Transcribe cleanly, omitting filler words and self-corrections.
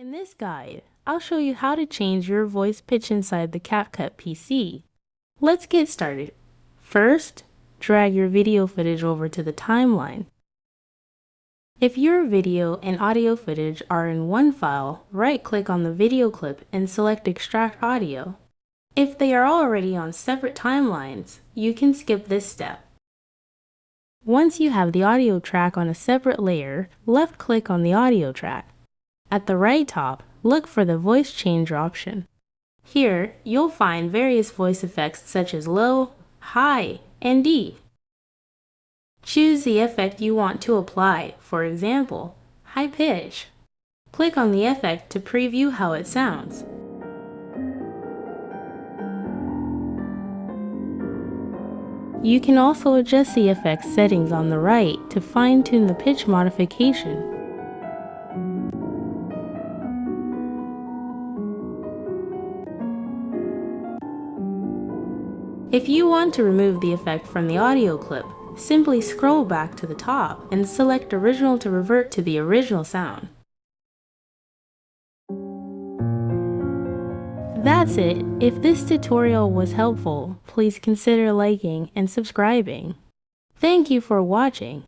In this guide, I'll show you how to change your voice pitch inside the CapCut PC. Let's get started. First, drag your video footage over to the timeline. If your video and audio footage are in one file, right-click on the video clip and select Extract Audio. If they are already on separate timelines, you can skip this step. Once you have the audio track on a separate layer, left-click on the audio track. At the right top, look for the voice changer option. Here, you'll find various voice effects such as low, high, and deep. Choose the effect you want to apply, for example, high pitch. Click on the effect to preview how it sounds. You can also adjust the effects settings on the right to fine-tune the pitch modification. If you want to remove the effect from the audio clip, simply scroll back to the top and select Original to revert to the original sound. That's it. If this tutorial was helpful, please consider liking and subscribing. Thank you for watching.